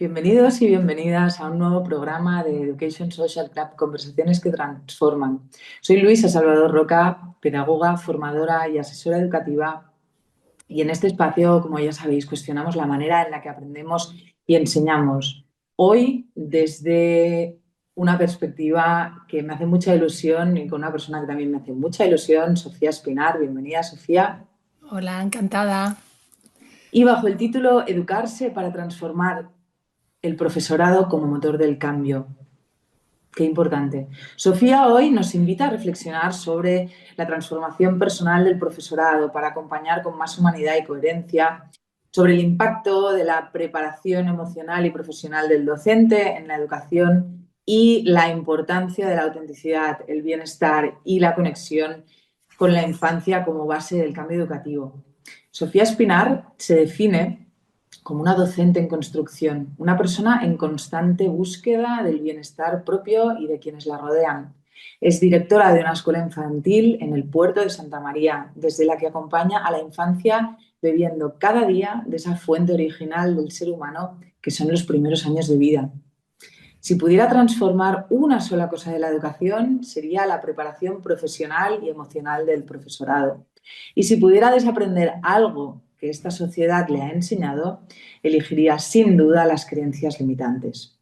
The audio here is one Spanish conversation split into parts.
Bienvenidos y bienvenidas a un nuevo programa de Education Social Club, Conversaciones que Transforman. Soy Luisa Salvador Roca, pedagoga, formadora y asesora educativa. Y en este espacio, como ya sabéis, cuestionamos la manera en la que aprendemos y enseñamos. Hoy, desde una perspectiva que me hace mucha ilusión y con una persona que también me hace mucha ilusión, Sofía Espinar. Bienvenida, Sofía. Hola, encantada. Y bajo el título Educarse para transformar el profesorado como motor del cambio. Qué importante. Sofía hoy nos invita a reflexionar sobre la transformación personal del profesorado para acompañar con más humanidad y coherencia, sobre el impacto de la preparación emocional y profesional del docente en la educación y la importancia de la autenticidad, el bienestar y la conexión con la infancia como base del cambio educativo. Sofía Espinar se define como una docente en construcción, una persona en constante búsqueda del bienestar propio y de quienes la rodean. Es directora de una escuela infantil en el puerto de Santa María, desde la que acompaña a la infancia bebiendo cada día de esa fuente original del ser humano que son los primeros años de vida. Si pudiera transformar una sola cosa de la educación, sería la preparación profesional y emocional del profesorado. Y si pudiera desaprender algo que esta sociedad le ha enseñado, elegiría sin duda las creencias limitantes.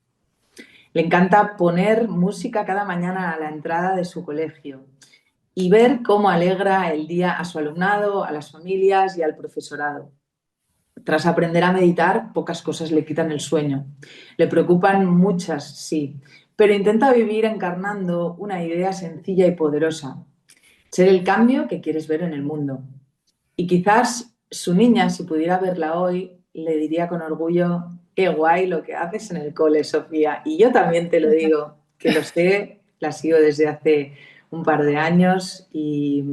Le encanta poner música cada mañana a la entrada de su colegio y ver cómo alegra el día a su alumnado, a las familias y al profesorado. Tras aprender a meditar, pocas cosas le quitan el sueño. Le preocupan muchas, sí, pero intenta vivir encarnando una idea sencilla y poderosa: ser el cambio que quieres ver en el mundo. Y quizás su niña, si pudiera verla hoy, le diría con orgullo: qué guay lo que haces en el cole, Sofía. Y yo también te lo digo, que lo sé, la sigo desde hace un par de años y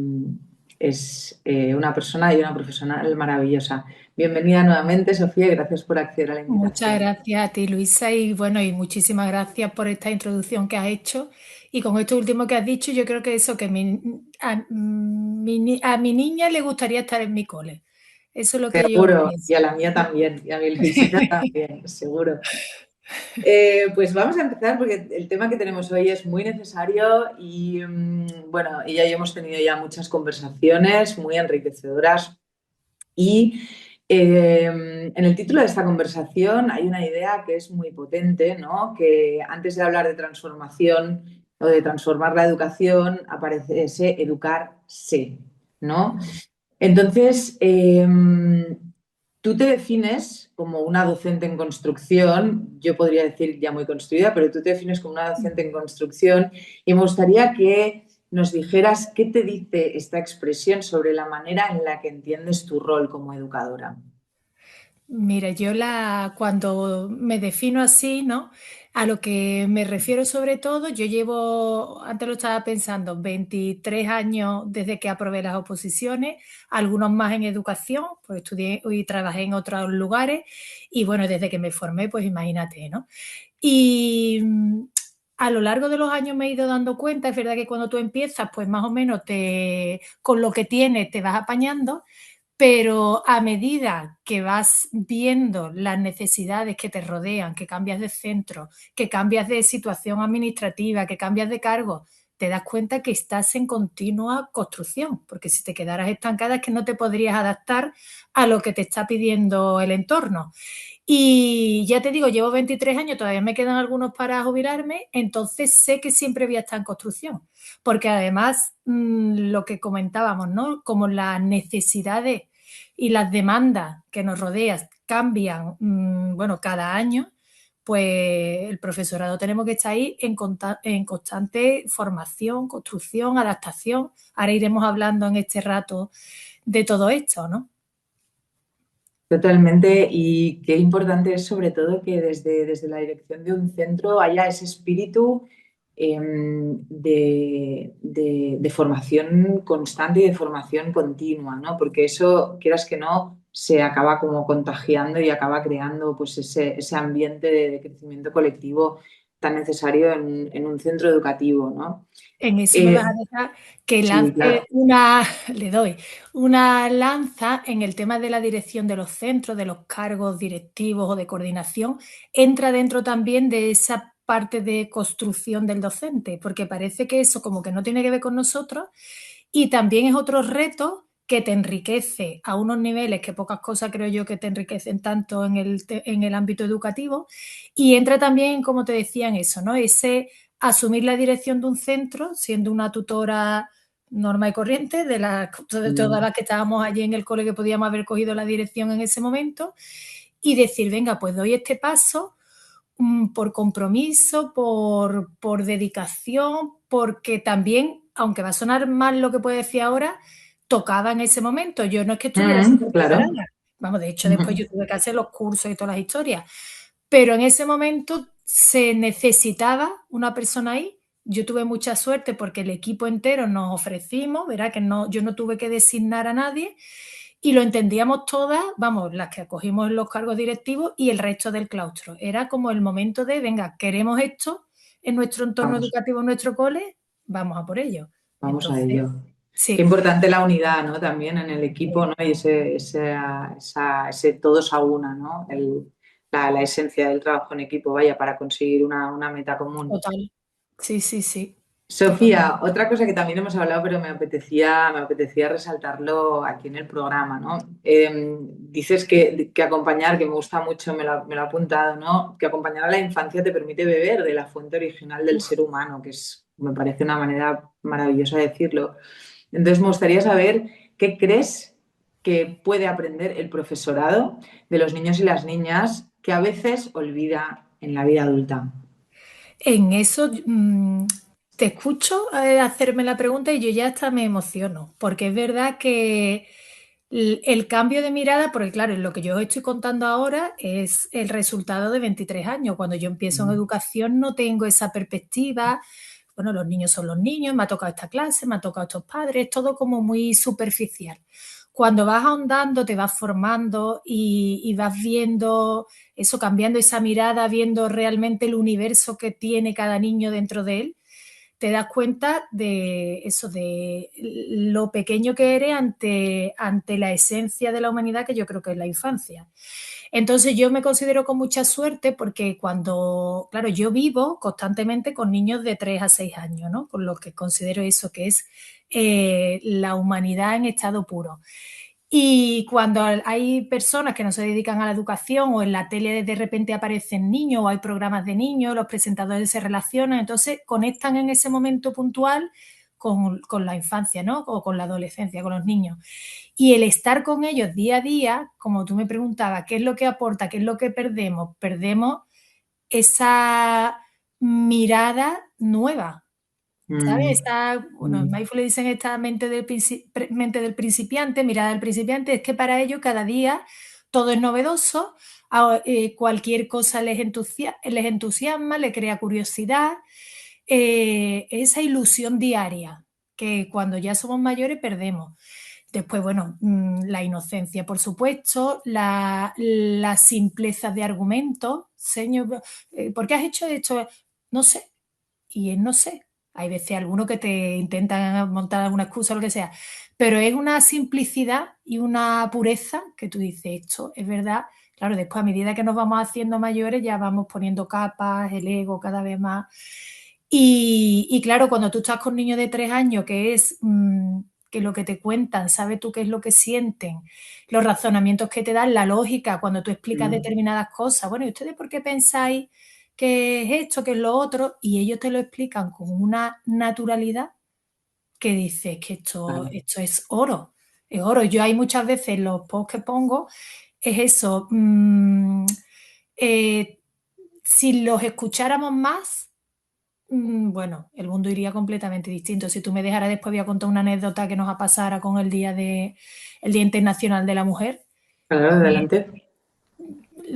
es una persona y una profesional maravillosa. Bienvenida nuevamente, Sofía, y gracias por acceder a la Muchas invitación. gracias a ti, Luisa, y bueno, y muchísimas gracias por esta introducción que has hecho. Y con esto último que has dicho, yo creo que eso, que a mi niña le gustaría estar en mi cole. Eso es lo que yo Seguro, y pienso. a la mía también, y a mi Luisita también, seguro. Pues vamos a empezar porque el tema que tenemos hoy es muy necesario y bueno, ella y yo hemos tenido ya muchas conversaciones muy enriquecedoras y en el título de esta conversación hay una idea que es muy potente, ¿no? Que antes de hablar de transformación o de transformar la educación aparece ese educarse, ¿no? Entonces, tú te defines como una docente en construcción, yo podría decir ya muy construida, pero tú te defines como una docente en construcción y me gustaría que nos dijeras qué te dice esta expresión sobre la manera en la que entiendes tu rol como educadora. Mira, cuando me defino así, ¿no? A lo que me refiero sobre todo, yo llevo, antes lo estaba pensando, 23 años desde que aprobé las oposiciones, algunos más en educación, pues estudié y trabajé en otros lugares, y bueno, desde que me formé, pues imagínate, ¿no? Y a lo largo de los años me he ido dando cuenta, es verdad que cuando tú empiezas, pues más o menos con lo que tienes te vas apañando, pero a medida que vas viendo las necesidades que te rodean, que cambias de centro, que cambias de situación administrativa, que cambias de cargo, te das cuenta que estás en continua construcción, porque si te quedaras estancada es que no te podrías adaptar a lo que te está pidiendo el entorno. Y ya te digo, llevo 23 años, todavía me quedan algunos para jubilarme, entonces sé que siempre voy a estar en construcción, porque además lo que comentábamos, ¿no? Como las necesidades y las demandas que nos rodean cambian, bueno, cada año, pues el profesorado tenemos que estar ahí en constante formación, construcción, adaptación. Ahora iremos hablando en este rato de todo esto, ¿no? Totalmente, y qué importante es sobre todo que desde la dirección de un centro haya ese espíritu de formación constante y de formación continua, ¿no? Porque eso, quieras que no, se acaba como contagiando y acaba creando pues ese ambiente de crecimiento colectivo tan necesario en un centro educativo, ¿no? En eso me vas a dejar que Sí, lance claro. le doy una lanza en el tema de la dirección de los centros, de los cargos directivos o de coordinación, entra dentro también de esa parte de construcción del docente, porque parece que eso como que no tiene que ver con nosotros y también es otro reto que te enriquece a unos niveles que pocas cosas creo yo que te enriquecen tanto en el ámbito educativo y entra también, como te decía, en eso, ¿no? Ese asumir la dirección de un centro, siendo una tutora normal y corriente, de todas las que estábamos allí en el cole que podíamos haber cogido la dirección en ese momento, y decir, venga, pues doy este paso por compromiso, por dedicación, porque también, aunque va a sonar mal lo que puedo decir ahora, tocaba en ese momento. Yo no es que estuviera súper Claro. preparada. Vamos, de hecho, después yo tuve que hacer los cursos y todas las historias. Pero en ese momento se necesitaba una persona ahí. Yo tuve mucha suerte porque el equipo entero nos ofrecimos, verá que no, yo no tuve que designar a nadie y lo entendíamos todas, vamos, las que acogimos los cargos directivos y el resto del claustro. Era como el momento de, venga, queremos esto en nuestro entorno Vamos, educativo, en nuestro cole, vamos a por ello. vamos a Entonces, ello. Qué sí, importante la unidad, ¿no? También en el equipo, sí, ¿no? Y ese todos a una, ¿no? La esencia del trabajo en equipo, vaya, para conseguir una meta común. total. Sí, sí, sí, totalmente. Sofía, otra cosa que también hemos hablado, pero me apetecía resaltarlo aquí en el programa, ¿no? Dices que acompañar, que me gusta mucho, me lo he apuntado, ¿no? Que acompañar a la infancia te permite beber de la fuente original del Uf, ser humano, que es, me parece una manera maravillosa de decirlo. Entonces, me gustaría saber qué crees que puede aprender el profesorado de los niños y las niñas que a veces olvida en la vida adulta. en eso te escucho hacerme la pregunta y yo ya hasta me emociono, porque es verdad que el cambio de mirada, porque claro, lo que yo os estoy contando ahora es el resultado de 23 años. Cuando yo empiezo en educación no tengo esa perspectiva. Bueno, los niños son los niños, me ha tocado esta clase, me ha tocado estos padres, todo como muy superficial. Cuando vas ahondando, te vas formando y vas viendo eso, cambiando esa mirada, viendo realmente el universo que tiene cada niño dentro de él, te das cuenta de eso, de lo pequeño que eres ante la esencia de la humanidad que yo creo que es la infancia. Entonces yo me considero con mucha suerte porque cuando, claro, yo vivo constantemente con niños de 3 a 6 años, ¿no? Con lo que considero eso que es la humanidad en estado puro. Y cuando hay personas que no se dedican a la educación o en la tele de repente aparecen niños o hay programas de niños, los presentadores se relacionan, entonces conectan en ese momento puntual con la infancia, ¿no? O con la adolescencia, con los niños. Y el estar con ellos día a día, como tú me preguntabas, ¿qué es lo que aporta? ¿Qué es lo que perdemos? Perdemos esa mirada nueva, ¿sabes? Mm, Bueno, en mm, Mindful le dicen esta mente del principiante, mirada del principiante, es que para ellos cada día todo es novedoso, cualquier cosa les entusiasma, les crea curiosidad, esa ilusión diaria que cuando ya somos mayores perdemos. Después, bueno, la inocencia, por supuesto, la simpleza de argumento. Señor, ¿por qué has hecho esto? No sé. Y es no sé. Hay veces algunos que te intentan montar alguna excusa o lo que sea, pero es una simplicidad y una pureza que tú dices, esto es verdad. Claro, después a medida que nos vamos haciendo mayores ya vamos poniendo capas, el ego cada vez más. Y claro, cuando tú estás con niños de 3 años, que es que lo que te cuentan, sabes tú qué es lo que sienten, los razonamientos que te dan, la lógica, cuando tú explicas mm. determinadas cosas, bueno, ¿y ustedes por qué pensáis qué es esto, qué es lo otro? Y ellos te lo explican con una naturalidad que dices que Claro. esto es oro, es oro. Yo hay muchas veces los posts que pongo, es eso, eh, si los escucháramos más, bueno, el mundo iría completamente distinto. Si tú me dejaras después voy a contar una anécdota que nos ha pasado con el Día Internacional de la Mujer. Claro, adelante.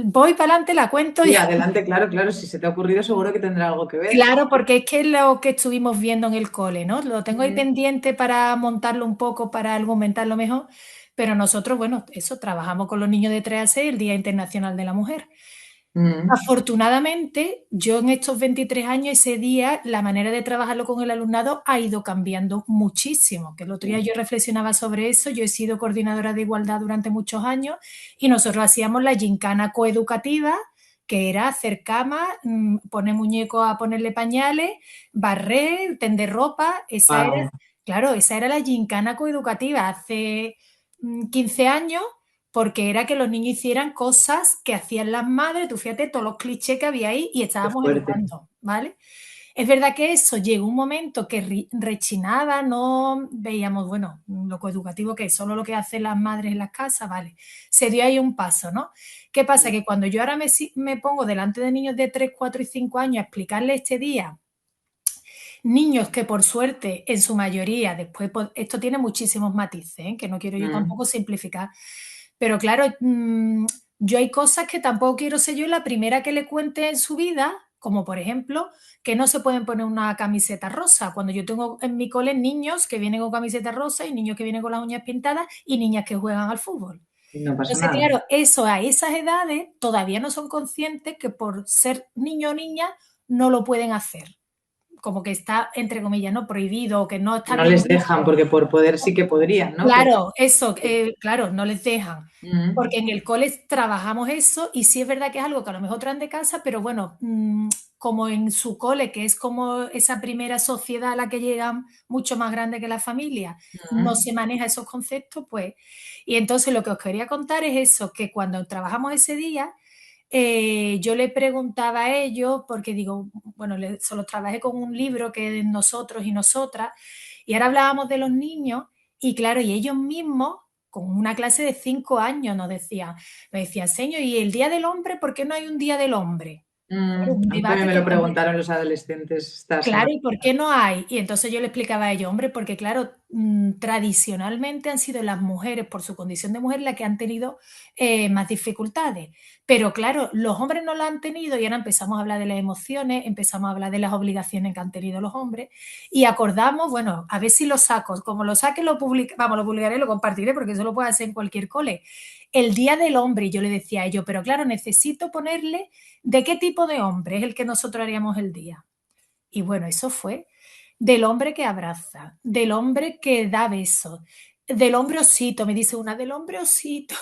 Voy para adelante, la cuento. Sí, adelante, claro, claro. Si se te ha ocurrido, seguro que tendrá algo que ver. Claro, porque es que es lo que estuvimos viendo en el cole, ¿no? Lo tengo ahí Mm, pendiente para montarlo un poco, para argumentarlo mejor, pero nosotros, bueno, eso, trabajamos con los niños de 3 a 6, el Día Internacional de la Mujer. Mm. Afortunadamente, yo en estos 23 años, ese día, la manera de trabajarlo con el alumnado ha ido cambiando muchísimo. Que el otro día yo reflexionaba sobre eso. Yo he sido coordinadora de igualdad durante muchos años y nosotros hacíamos la gincana coeducativa, que era hacer cama, poner muñecos a ponerle pañales, barrer, tender ropa. Wow, Claro, esa era la gincana coeducativa hace 15 años, porque era que los niños hicieran cosas que hacían las madres. Tú fíjate todos los clichés que había ahí y qué estábamos fuerte. educando, ¿vale? Es verdad que eso llegó un momento que rechinaba, no veíamos, bueno, lo coeducativo que es solo lo que hacen las madres en las casas, ¿vale? Se dio ahí un paso, ¿no? ¿Qué pasa? Que cuando yo ahora me pongo delante de niños de 3, 4 y 5 años a explicarles este día, niños que por suerte, en su mayoría, después, pues, esto tiene muchísimos matices, ¿eh? Que no quiero yo Mm. tampoco simplificar, pero claro, yo hay cosas que tampoco quiero ser yo la primera que le cuente en su vida, como por ejemplo, que no se pueden poner una camiseta rosa, cuando yo tengo en mi cole niños que vienen con camiseta rosa y niños que vienen con las uñas pintadas y niñas que juegan al fútbol. No pasa Entonces, nada. claro, eso a esas edades todavía no son conscientes que por ser niño o niña no lo pueden hacer, como que está, entre comillas, ¿no? Prohibido o que no está No bien les dejan, visto. porque por poder sí que podrían, ¿no? Pero Claro, eso, claro, no les dejan. mm, Porque en el cole trabajamos eso y sí es verdad que es algo que a lo mejor traen de casa, pero bueno, como en su cole, que es como esa primera sociedad a la que llegan mucho más grande que la familia, no mm, se maneja esos conceptos, pues. Y entonces lo que os quería contar es eso, que cuando trabajamos ese día, yo le preguntaba a ellos, porque digo, bueno, solo trabajé con un libro que es de nosotros y nosotras, y ahora hablábamos de los niños, y claro, y ellos mismos, con una clase de 5 años, me decían, señor, ¿y el Día del Hombre? ¿Por qué no hay un Día del Hombre? Claro, un a mí también debate me que lo también. preguntaron los adolescentes esta Claro, semana. ¿y por qué no hay? Y entonces yo le explicaba a ellos, hombre, porque claro, tradicionalmente han sido las mujeres, por su condición de mujer, las que han tenido más dificultades. Pero claro, los hombres no las han tenido y ahora empezamos a hablar de las emociones, empezamos a hablar de las obligaciones que han tenido los hombres y acordamos, bueno, a ver si lo saco, como lo saque, vamos, lo publicaré, lo compartiré porque eso lo puede hacer en cualquier cole. El Día del Hombre, y yo le decía a ellos, pero claro, necesito ponerle de qué tipo de hombre es el que nosotros haríamos el día. Y bueno, eso fue del hombre que abraza, del hombre que da besos, del hombre osito, me dice una, del hombre osito.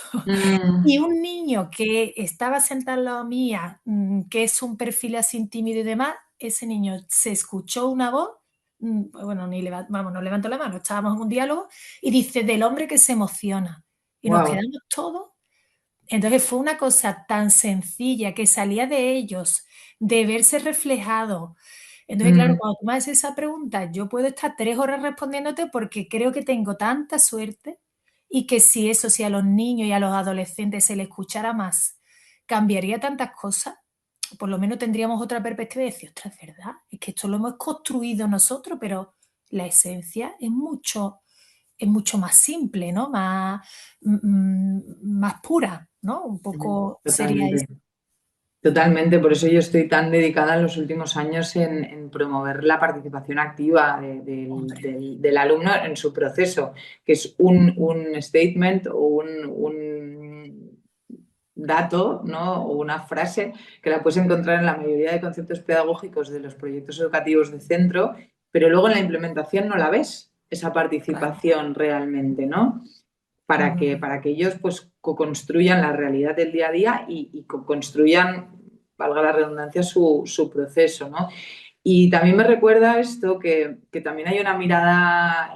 Y Mm, un niño que estaba sentado al lado mía, que es un perfil así tímido y demás, ese niño se escuchó una voz, bueno, vamos, no levantó la mano, estábamos en un diálogo, y dice, del hombre que se emociona. Y nos wow. quedamos todos. Entonces fue una cosa tan sencilla que salía de ellos, de verse reflejado. Entonces, claro, Mm, cuando tú me haces esa pregunta, yo puedo estar 3 horas respondiéndote porque creo que tengo tanta suerte y que si eso, si a los niños y a los adolescentes se les escuchara más, cambiaría tantas cosas, por lo menos tendríamos otra perspectiva y decir, ostras, es verdad, es que esto lo hemos construido nosotros, pero la esencia es mucho más simple, ¿no? Más pura, ¿no? Un poco sería eso. totalmente. Totalmente, por eso yo estoy tan dedicada en los últimos años en promover la participación activa Hombre, del alumno en su proceso, que es un statement o un dato, ¿no? O una frase que la puedes encontrar en la mayoría de conceptos pedagógicos de los proyectos educativos de centro, pero luego en la implementación no la ves, esa claro. participación realmente, ¿no? Ujú. Para que ellos pues co-construyan la realidad del día a día y co-construyan, valga la redundancia, su proceso, ¿no? Y también me recuerda esto que también hay una mirada,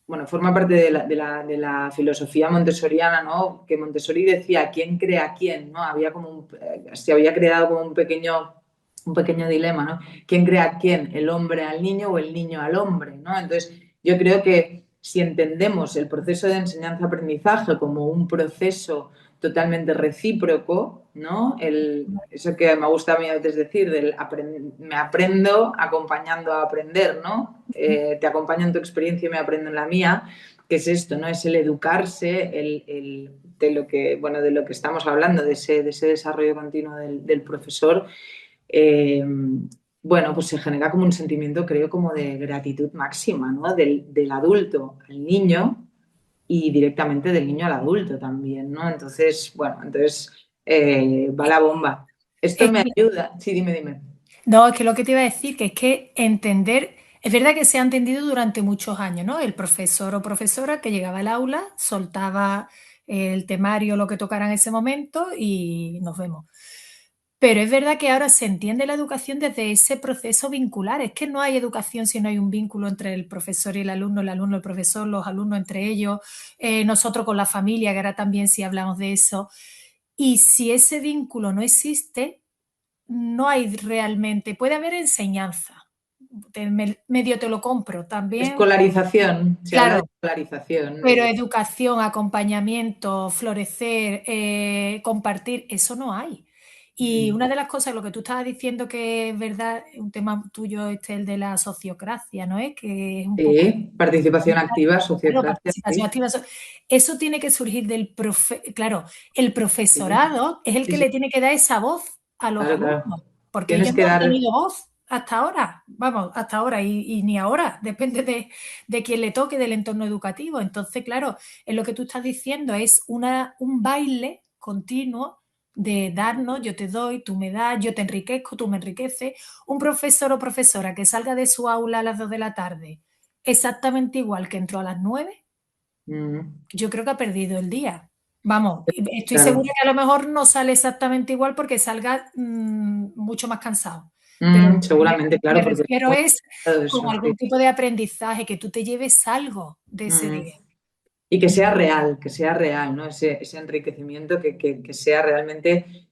bueno, forma parte de la filosofía montessoriana, ¿no? Que Montessori decía, ¿quién crea a quién? ¿No? Había como se había creado como un pequeño dilema, ¿no? ¿Quién crea a quién? ¿El hombre al niño o el niño al hombre? ¿No? Entonces, yo creo que si entendemos el proceso de enseñanza-aprendizaje como un proceso totalmente recíproco, ¿no? Eso que me gusta a mí a veces decir, me aprendo acompañando a aprender, ¿no? Te acompaño en tu experiencia y me aprendo en la mía, que es esto, ¿no? Es el educarse, de lo que, bueno, de lo que estamos hablando, de ese desarrollo continuo del profesor. eh, bueno, pues se genera como un sentimiento, creo, como de gratitud máxima, ¿no? Del adulto al niño y directamente del niño al adulto también, ¿no? Entonces, bueno, entonces va la bomba. Esto Es me que, ayuda. Sí, dime, dime. no, es que lo que te iba a decir, que es que entender, es verdad que se ha entendido durante muchos años, ¿no? El profesor o profesora que llegaba al aula, soltaba el temario, lo que tocara en ese momento y nos vemos. Pero es verdad que ahora se entiende la educación desde ese proceso vincular. Es que no hay educación si no hay un vínculo entre el profesor y el alumno, el profesor, los alumnos entre ellos, nosotros con la familia, que ahora también sí hablamos de eso. Y si ese vínculo no existe, no hay realmente, puede haber enseñanza. Medio te lo compro también, Escolarización, se habla de claro, escolarización. pero educación, acompañamiento, florecer, compartir, eso no hay. Y una de las cosas, lo que tú estabas diciendo que es verdad, un tema tuyo este, el de la sociocracia, ¿no es? Que es un poco, Sí, participación activa, claro, sociocracia, participación sí. activa. Eso tiene que surgir claro, el Sí, profesorado es el sí, que sí, le tiene que dar esa voz a los claro, claro. alumnos, porque Tienes ellos que no han dar. tenido voz hasta ahora, vamos, hasta ahora y ni ahora, depende de quién le toque, del entorno educativo. Entonces, claro, es lo que tú estás diciendo, es un baile continuo de darnos, yo te doy, tú me das, yo te enriquezco, tú me enriqueces. Un profesor o profesora que salga de su aula a las 2 de la tarde exactamente igual que entró a las 9, mm, yo creo que ha perdido el día. Vamos, estoy claro. segura que a lo mejor no sale exactamente igual porque salga mucho más cansado. Pero Seguramente, me claro, porque refiero hemos es hablado de con eso, sí. algún tipo de aprendizaje, que tú te lleves algo de ese Mm. día. Y que sea real, ¿no? Ese enriquecimiento que sea realmente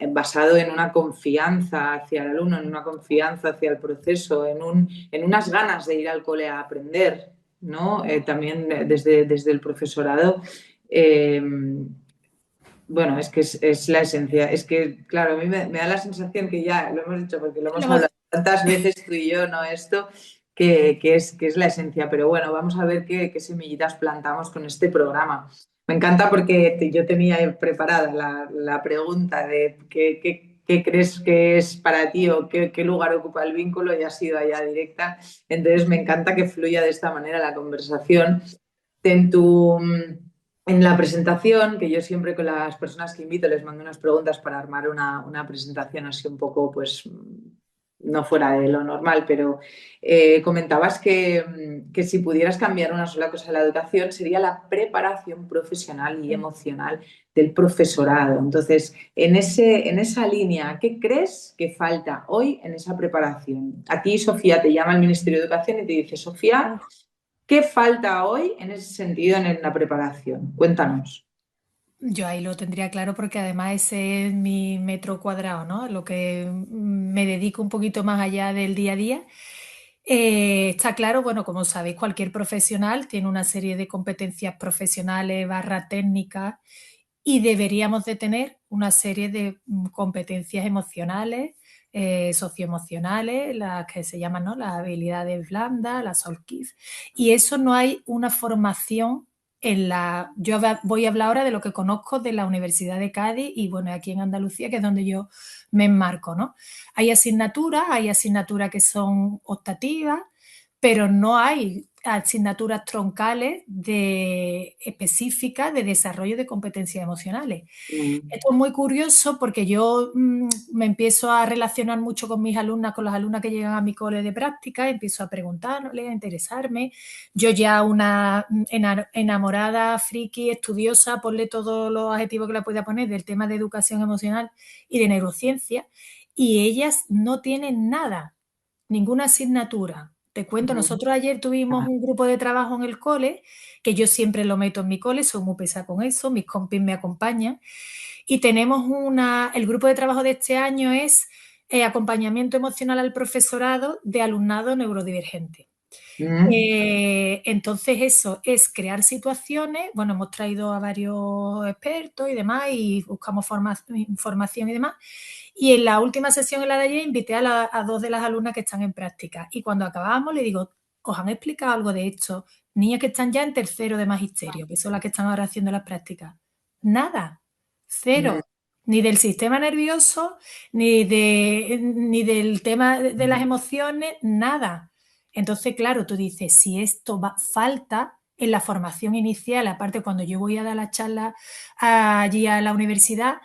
basado en una confianza hacia el alumno, en una confianza hacia el proceso, en unas ganas de ir al cole a aprender, ¿no? También desde el profesorado. eh, bueno, es que es la esencia. Es que, claro, a mí me da la sensación que ya lo hemos dicho porque lo hemos hablado tantas veces tú y yo, ¿no? Esto, que es la esencia. Pero bueno, vamos a ver qué semillitas plantamos con este programa. Me encanta porque yo tenía preparada la pregunta de qué crees que es para ti o qué lugar ocupa el vínculo y ha sido allá directa. Entonces me encanta que fluya de esta manera la conversación. En en la presentación, que yo siempre con las personas que invito les mando unas preguntas para armar una presentación así un poco, pues, no fuera de lo normal, pero comentabas que si pudieras cambiar una sola cosa en la educación sería la preparación profesional y emocional del profesorado. Entonces, en esa línea, ¿qué crees que falta hoy en esa preparación? A ti, Sofía, te llama el Ministerio de Educación y te dice, Sofía, ¿qué falta hoy en ese sentido en la preparación? Cuéntanos. Yo ahí lo tendría claro porque además ese es mi metro cuadrado, ¿no? Lo que me dedico un poquito más allá del día a día. Está claro, bueno, como sabéis, cualquier profesional tiene una serie de competencias profesionales barra técnicas y deberíamos de tener una serie de competencias emocionales, socioemocionales, las que se llaman, ¿no?, las habilidades blandas, las soft skills. Y eso no hay una formación yo voy a hablar ahora de lo que conozco de la Universidad de Cádiz y bueno, aquí en Andalucía, que es donde yo me enmarco, ¿no? Hay asignaturas que son optativas, pero no hay asignaturas troncales específicas de desarrollo de competencias emocionales. Mm, Esto es muy curioso porque yo me empiezo a relacionar mucho con mis alumnas, con las alumnas que llegan a mi cole de práctica, empiezo a preguntarles, a interesarme. Yo ya una enamorada, friki, estudiosa, ponle todos los adjetivos que la pueda poner del tema de educación emocional y de neurociencia, y ellas no tienen nada, ninguna asignatura. Te cuento, mm, nosotros ayer tuvimos un grupo de trabajo en el cole, que yo siempre lo meto en mi cole, soy muy pesada con eso, mis compis me acompañan, y tenemos el grupo de trabajo de este año es acompañamiento emocional al profesorado de alumnado neurodivergente. mm, Entonces eso es crear situaciones, bueno, hemos traído a varios expertos y demás y buscamos información y demás. Y en la última sesión, en la de ayer, invité a dos de las alumnas que están en práctica. Y cuando acabábamos, le digo, ¿os han explicado algo de esto? Niñas que están ya en tercero de magisterio, que son las que están ahora haciendo las prácticas. Nada, mm, cero. Ni del sistema nervioso, ni del tema de las emociones, nada. Entonces, claro, tú dices, si esto falta en la formación inicial, aparte cuando yo voy a dar la charla allí a la universidad,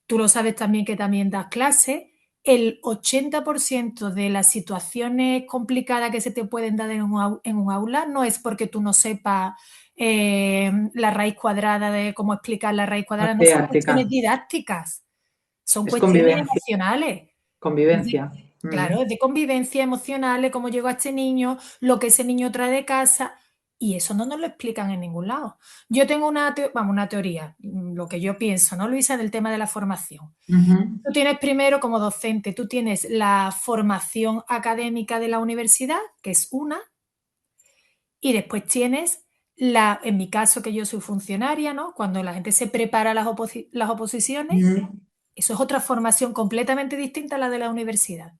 tú lo sabes también que también das clases, el 80% de las situaciones complicadas que se te pueden dar en un aula no es porque tú no sepas la raíz cuadrada de cómo explicar la raíz No cuadrada, no sé, son cuestiones Ártica. didácticas, son Es cuestiones convivencia. emocionales. Convivencia. Claro, es de convivencia emocional, cómo llegó a este niño, lo que ese niño trae de casa, y eso no nos lo explican en ningún lado. Yo tengo una teoría, lo que yo pienso, ¿no, Luisa? Del tema de la formación. Ujú. Tú tienes primero como docente, tú tienes la formación académica de la universidad, que es una, y después tienes en mi caso que yo soy funcionaria, ¿no? Cuando la gente se prepara las oposiciones, Ujú. eso es otra formación completamente distinta a la de la universidad.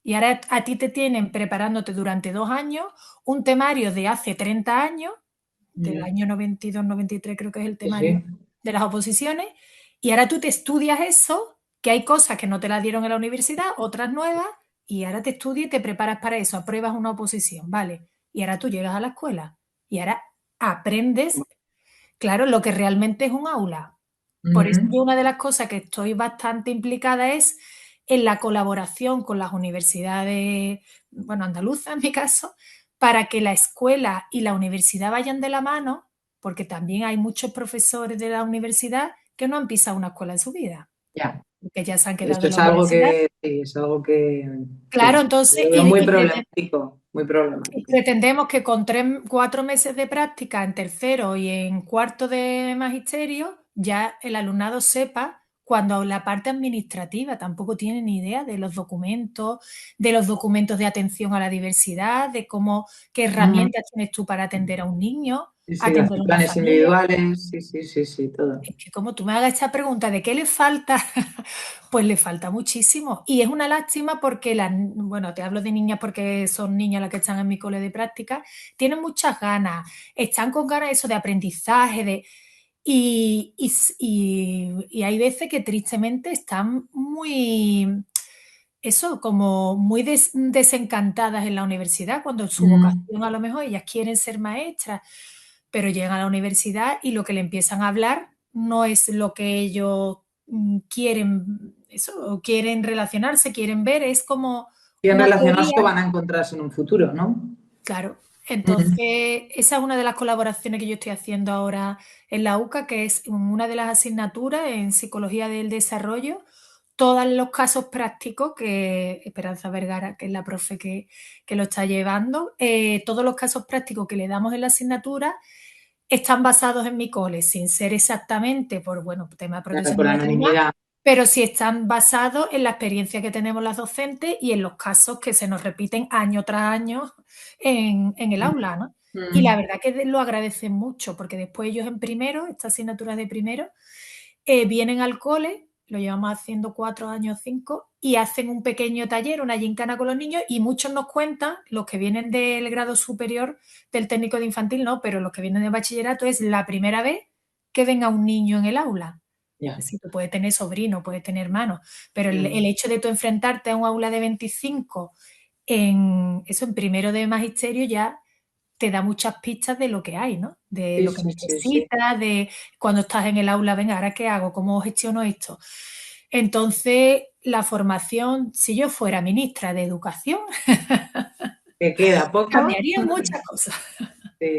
Y ahora a ti te tienen preparándote durante 2 años un temario de hace 30 años, del Ya. año 92-93 creo que es el Sí, temario sí. de las oposiciones, y ahora tú te estudias eso, que hay cosas que no te las dieron en la universidad, otras nuevas, y ahora te estudias y te preparas para eso, apruebas una oposición, ¿vale? Y ahora tú llegas a la escuela y ahora aprendes, claro, lo que realmente es un aula. Por eso Ujú. yo una de las cosas que estoy bastante implicada es en la colaboración con las universidades, bueno, andaluzas en mi caso, para que la escuela y la universidad vayan de la mano, porque también hay muchos profesores de la universidad que no han pisado una escuela en su vida, Ya. que ya se han quedado Esto en la es algo universidad. que, sí, es algo que, Claro, sí, entonces, lo veo muy problemático, muy y problemático. pretendemos que con 4 meses de práctica en tercero y en cuarto de magisterio, ya el alumnado sepa cuando la parte administrativa tampoco tiene ni idea de los documentos de atención a la diversidad, de cómo, qué Ujú. herramientas tienes tú para atender a un niño, Sí, sí, atender hacer a una planes familia. individuales, sí, sí, sí, sí, todo. Es que como tú me hagas esta pregunta de qué le falta, pues le falta muchísimo. Y es una lástima porque bueno, te hablo de niñas porque son niñas las que están en mi cole de práctica, tienen muchas ganas, están con ganas eso de aprendizaje, y hay veces que tristemente están muy, eso, como muy desencantadas en la universidad, cuando su Mm. vocación a lo mejor ellas quieren ser maestras, pero llegan a la universidad y lo que le empiezan a hablar no es lo que ellos quieren, eso, quieren relacionarse, quieren ver, es como Quieren una relacionarse o teoría, van a encontrarse en un futuro, ¿no? claro. Mm. Entonces, esa es una de las colaboraciones que yo estoy haciendo ahora en la UCA, que es una de las asignaturas en Psicología del Desarrollo, todos los casos prácticos que Esperanza Vergara, que es la profe que lo está llevando, todos los casos prácticos que le damos en la asignatura están basados en mi cole, sin ser exactamente por, bueno, tema de Claro, protección por de la datos y demás, anonimidad. pero sí están basados en la experiencia que tenemos las docentes y en los casos que se nos repiten año tras año en el aula, ¿no? Y la Mm. verdad que lo agradecen mucho, porque después ellos en primero, estas asignaturas de primero, vienen al cole, lo llevamos haciendo 4 años, 5, y hacen un pequeño taller, una gincana con los niños, y muchos nos cuentan, los que vienen del grado superior del técnico de infantil, no, pero los que vienen de bachillerato es la primera vez que venga un niño en el aula. Ya. Sí, tú puedes tener sobrino, puedes tener hermanos, pero el Mm. hecho de tú enfrentarte a un aula de 25 en primero de magisterio ya te da muchas pistas de lo que hay, ¿no? De Sí, lo que sí, sí, sí. necesitas, de cuando estás en el aula, venga, ¿ahora qué hago? ¿Cómo gestiono esto? Entonces, la formación, si yo fuera ministra de Educación, Que queda poco. cambiaría muchas cosas. Sí.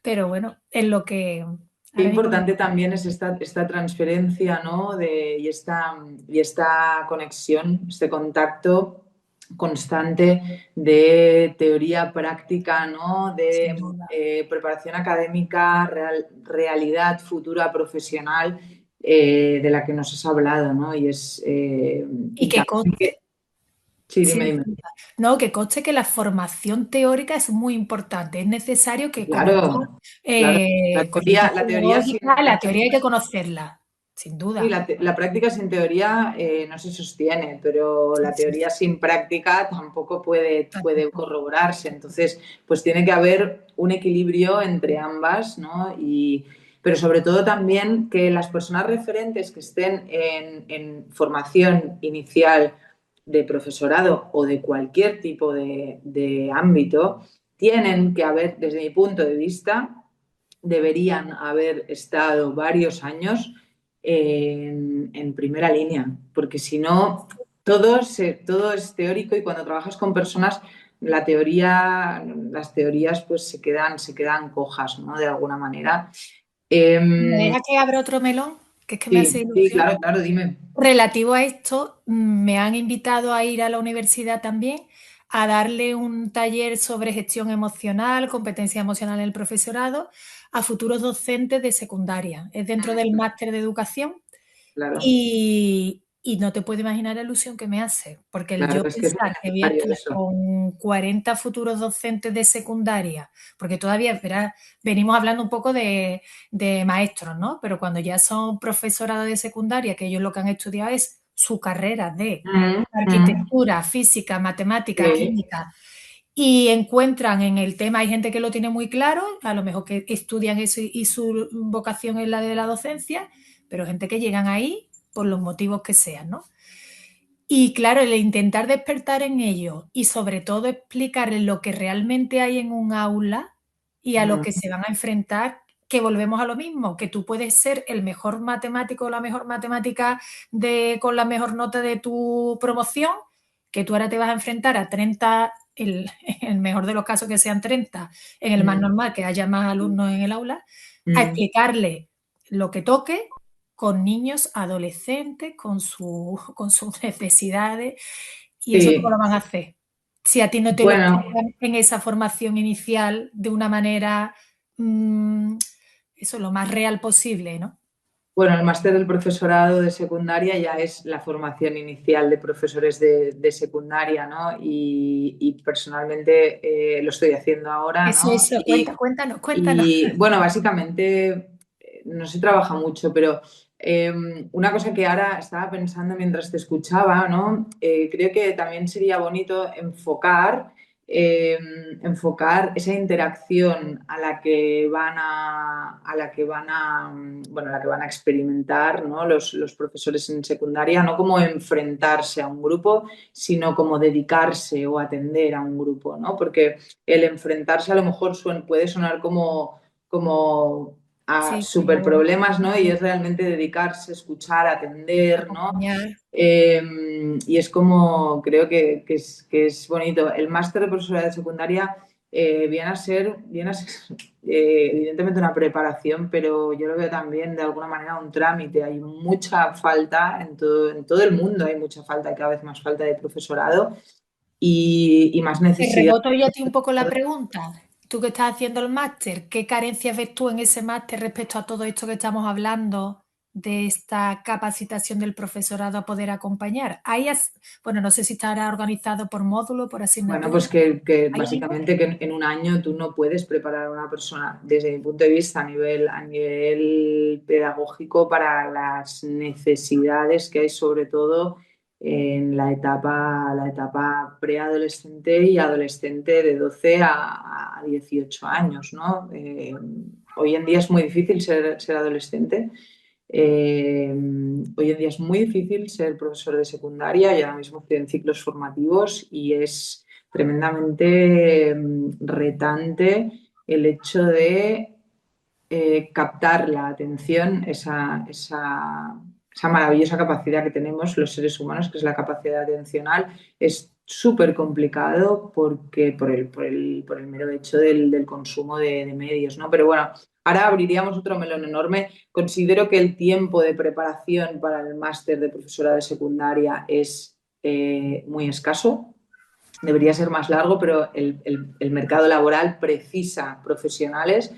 Pero bueno, es lo que Qué ahora mismo... importante también es esta transferencia, ¿no? Y esta conexión, este contacto constante de teoría práctica, ¿no? Sin De duda. preparación académica, realidad futura profesional, de la que nos has hablado, ¿no? Y Y que también conste, sí, sí, dime, dime. disculpa. No, que conste que la formación teórica es muy importante. Es necesario que conozcan Claro, claro. corrientes La teoría teóricas, la teoría hay que conocerla, sin Sí, duda. la práctica sin teoría no se sostiene, pero Sí, la sí, teoría sin práctica tampoco puede tampoco. corroborarse. Entonces, pues tiene que haber un equilibrio entre ambas, ¿no? Pero sobre todo también que las personas referentes que estén en formación inicial de profesorado o de cualquier tipo de ámbito, tienen que haber, desde mi punto de vista, deberían haber estado varios años en primera línea, porque si no, todo es teórico y cuando trabajas con personas, las teorías pues se quedan cojas, ¿no? De alguna manera. ¿Me Em, deja que abra otro melón? Que es que me hace sí, sí, ilusión. claro, claro, dime. Relativo a esto, me han invitado a ir a la universidad también a darle un taller sobre gestión emocional, competencia emocional en el profesorado, a futuros docentes de secundaria. Es dentro del máster de educación Claro, y no te puedes imaginar la ilusión que me hace, porque el claro, yo es que es muy pensar que voy a necesario estar eso. con 40 futuros docentes de secundaria, porque todavía, verás, venimos hablando un poco de maestros, ¿no? Pero cuando ya son profesorado de secundaria, que ellos lo que han estudiado es su carrera de Mm, mm, arquitectura, física, matemática, sí, química, y encuentran en el tema, hay gente que lo tiene muy claro, a lo mejor que estudian eso y su vocación es la de la docencia, pero gente que llegan ahí por los motivos que sean, ¿no? Y claro, el intentar despertar en ellos y sobre todo explicarles lo que realmente hay en un aula y a lo que mm, se van a enfrentar, que volvemos a lo mismo, que tú puedes ser el mejor matemático o la mejor matemática con la mejor nota de tu promoción, que tú ahora te vas a enfrentar a 30, en el mejor de los casos que sean 30, en el más mm, normal que haya más alumnos en el aula, a mm. explicarle lo que toque con niños, adolescentes, con sus necesidades, y eso cómo Sí, lo van a hacer. Si a ti no te lo bueno. explican en esa formación inicial de una manera, eso, lo más real posible, ¿no? Bueno, el máster del profesorado de secundaria ya es la formación inicial de profesores de secundaria, ¿no? Y personalmente lo estoy haciendo ahora, ¿no? Eso, cuéntanos, cuéntanos. Y, bueno, básicamente no se trabaja mucho, pero una cosa que ahora estaba pensando mientras te escuchaba, ¿no? Creo que también sería bonito eh, enfocar esa interacción a la que bueno, a la que van a experimentar, ¿no? Los profesores en secundaria, no como enfrentarse a un grupo, sino como dedicarse o atender a un grupo, ¿no? Porque el enfrentarse a lo mejor puede sonar como a Sí, super como problemas, ¿no? Y es realmente dedicarse, escuchar, atender, ¿no? acompañar. Y es como, creo que es bonito. El máster de profesora de secundaria viene a ser evidentemente una preparación, pero yo lo veo también de alguna manera un trámite. Hay mucha falta en todo el mundo, hay mucha falta, hay cada vez más falta de profesorado y más Te necesidad. reboto yo a ti un poco la pregunta. Tú que estás haciendo el máster, ¿qué carencias ves tú en ese máster respecto a todo esto que estamos hablando de esta capacitación del profesorado a poder acompañar? Bueno, no sé si estará organizado por módulo, por Bueno, asignatura. pues que ¿Hay algo? básicamente que en un año tú no puedes preparar a una persona, desde mi punto de vista, a nivel pedagógico, para las necesidades que hay, sobre todo en la etapa preadolescente y adolescente de 12 a 18 años, ¿no? Hoy en día es muy difícil ser adolescente. Hoy en día es muy difícil ser profesor de secundaria y ahora mismo estoy en ciclos formativos y es tremendamente retante el hecho de captar la atención, esa maravillosa capacidad que tenemos los seres humanos, que es la capacidad atencional, es súper complicado porque por el mero hecho del consumo de medios, ¿no? Pero bueno, ahora abriríamos otro melón enorme. Considero que el tiempo de preparación para el máster de profesora de secundaria es muy escaso. Debería ser más largo, pero el mercado laboral precisa profesionales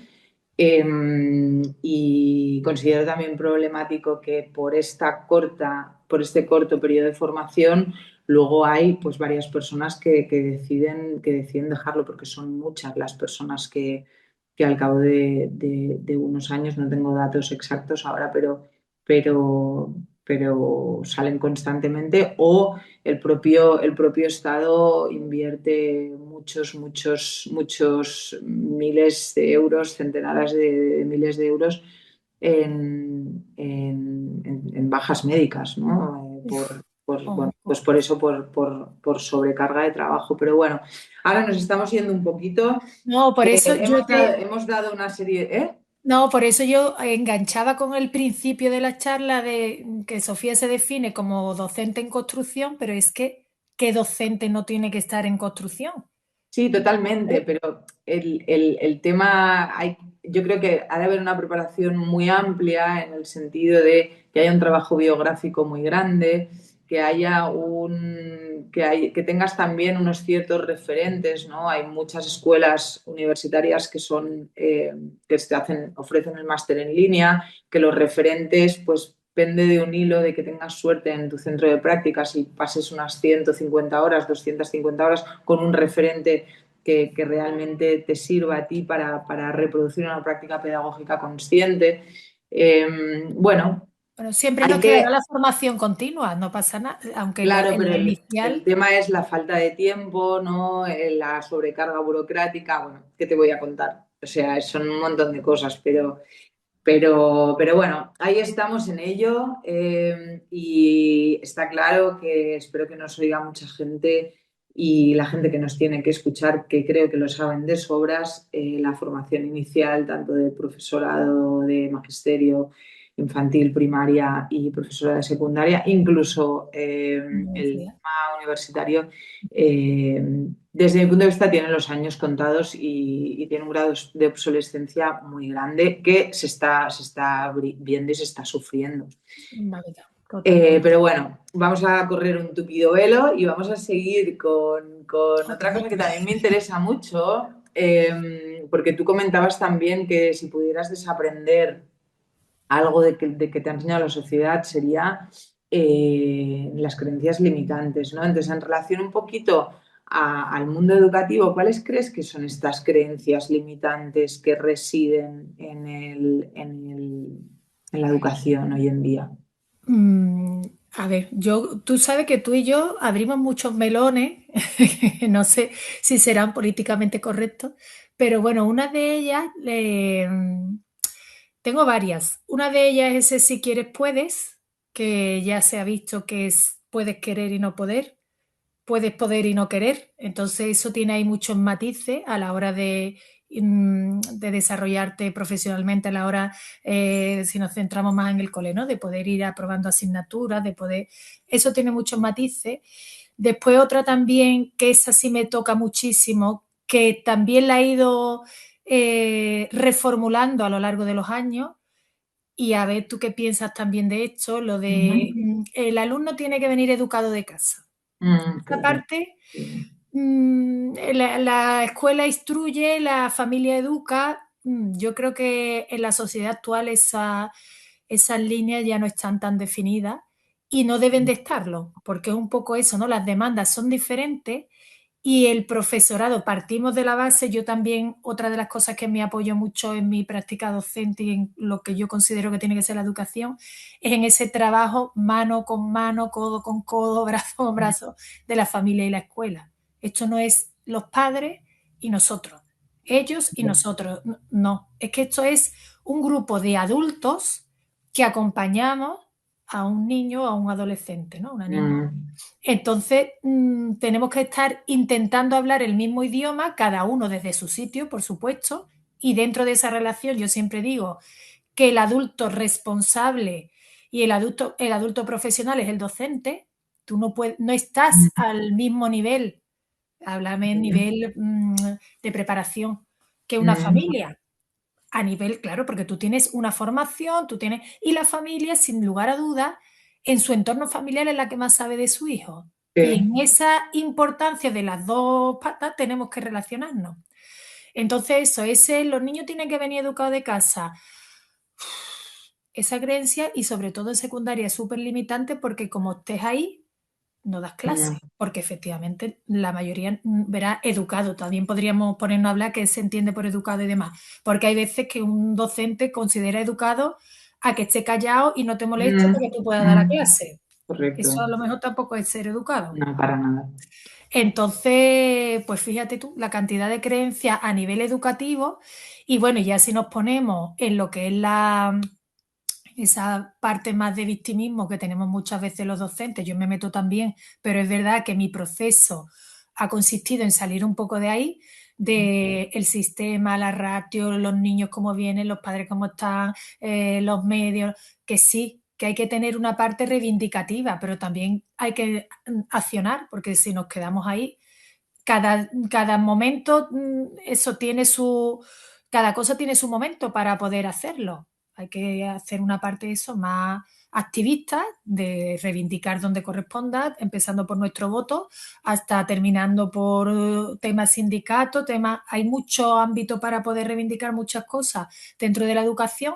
y considero también problemático que por este corto periodo de formación, luego hay pues varias personas que deciden dejarlo, porque son muchas las personas que al cabo de unos años, no tengo datos exactos ahora, pero, pero salen constantemente o el propio Estado invierte muchos miles de euros, centenares de miles de euros en bajas médicas, ¿no? Bueno, pues por eso, por sobrecarga de trabajo. Pero bueno, ahora nos estamos yendo un poquito. No, por eso yo te, Hemos dado una serie, ¿eh? No, por eso yo enganchaba con el principio de la charla de que Sofía se define como docente en construcción, pero es que ¿qué docente no tiene que estar en construcción? Sí, totalmente, pero el tema, yo creo que ha de haber una preparación muy amplia en el sentido de que haya un trabajo biográfico muy grande, que haya que tengas también unos ciertos referentes, ¿no? Hay muchas escuelas universitarias que ofrecen el máster en línea, que los referentes, pues pende de un hilo de que tengas suerte en tu centro de prácticas y pases unas 150 horas, 250 horas con un referente que realmente te sirva a ti para reproducir una práctica pedagógica consciente. Bueno, Bueno, siempre hay nos quedará que, la formación continua, no pasa nada, aunque claro, en pero la el inicial, tema es la falta de tiempo, ¿no? La sobrecarga burocrática. Bueno, ¿qué te voy a contar? O sea, son un montón de cosas, pero bueno, ahí estamos en ello, y está claro que espero que nos oiga mucha gente y la gente que nos tiene que escuchar, que creo que lo saben de sobras, la formación inicial, tanto de profesorado, de magisterio infantil, primaria y profesora de secundaria, incluso el universidad. tema universitario. Desde mi punto de vista, tiene los años contados y tiene un grado de obsolescencia muy grande que se está viendo y se está sufriendo. Navidad, totalmente. Pero bueno, vamos a correr un tupido velo y vamos a seguir con Otra otra cosa que vez. también me interesa mucho, porque tú comentabas también que si pudieras desaprender algo de que te ha enseñado la sociedad sería las creencias limitantes, ¿no? Entonces, en relación un poquito al mundo educativo, ¿cuáles crees que son estas creencias limitantes que residen en la educación hoy en día? Mm, a ver, tú sabes que tú y yo abrimos muchos melones, no sé si serán políticamente correctos, pero bueno, una de ellas, tengo varias. Una de ellas es ese si quieres puedes, que ya se ha visto que es puedes querer y no poder, puedes poder y no querer. Entonces eso tiene ahí muchos matices a la hora de desarrollarte profesionalmente, a la hora, si nos centramos más en el cole, ¿no? De poder ir aprobando asignaturas, de poder... Eso tiene muchos matices. Después otra también, que esa sí me toca muchísimo, que también la he ido reformulando a lo largo de los años, y a ver tú qué piensas también de esto, lo de Ujú. el alumno tiene que venir educado de casa. Esta Fíjate. parte, la escuela instruye, la familia educa. Yo creo que en la sociedad actual esas líneas ya no están tan definidas y no deben de estarlo, porque es un poco eso, ¿no? Las demandas son diferentes y el profesorado, partimos de la base. Yo también, otra de las cosas que me apoyo mucho en mi práctica docente y en lo que yo considero que tiene que ser la educación, es en ese trabajo mano con mano, codo con codo, brazo con brazo de la familia y la escuela. Esto no es los padres y nosotros, ellos y nosotros, no, es que esto es un grupo de adultos que acompañamos a un niño o a un adolescente, ¿no? Una niña. Mm, Entonces, tenemos que estar intentando hablar el mismo idioma, cada uno desde su sitio, por supuesto, y dentro de esa relación yo siempre digo que el adulto responsable y el adulto profesional es el docente. Tú no estás al mismo nivel, háblame en mm, nivel de preparación, que una mm, familia. A nivel, claro, porque tú tienes una formación, y la familia, sin lugar a dudas, en su entorno familiar es la que más sabe de su hijo. Y sí. en esa importancia de las dos patas tenemos que relacionarnos. Entonces, los niños tienen que venir educados de casa. Esa creencia, y sobre todo en secundaria, es súper limitante porque como estés ahí, no das clase, Mm, porque efectivamente la mayoría verá educado. También podríamos ponernos a hablar qué se entiende por educado y demás, porque hay veces que un docente considera educado a que esté callado y no te moleste mm, porque tú puedas dar la mm, clase. Eso correcto. a lo mejor tampoco es ser educado. No, para nada. Entonces, pues fíjate tú, la cantidad de creencias a nivel educativo. Y bueno, ya si nos ponemos en lo que es esa parte más de victimismo que tenemos muchas veces los docentes, yo me meto también, pero es verdad que mi proceso ha consistido en salir un poco de ahí. de el sistema, la ratio, los niños cómo vienen, los padres cómo están, los medios, que sí, que hay que tener una parte reivindicativa, pero también hay que accionar, porque si nos quedamos ahí, cada momento, eso tiene cada cosa tiene su momento para poder hacerlo. Hay que hacer una parte de eso más activista, de reivindicar donde corresponda, empezando por nuestro voto, hasta terminando por temas sindicatos, hay mucho ámbito para poder reivindicar muchas cosas dentro de la educación,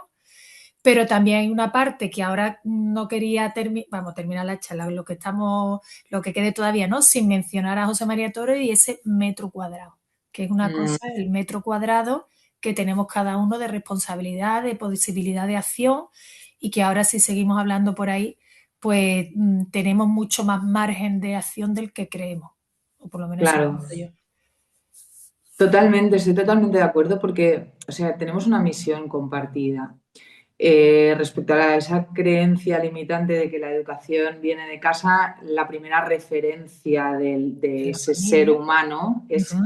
pero también hay una parte que ahora no quería terminar la charla, lo que quede todavía, ¿no? Sin mencionar a José María Toro y ese metro cuadrado, que es una cosa, el metro cuadrado que tenemos cada uno de responsabilidad, de posibilidad de acción, y que ahora si seguimos hablando por ahí, pues tenemos mucho más margen de acción del que creemos, o por lo menos eso Claro. pienso yo. Totalmente, estoy totalmente de acuerdo porque, o sea, tenemos una misión compartida. Respecto a esa creencia limitante de que la educación viene de casa, la primera referencia de La ese ser familia. humano es Sí,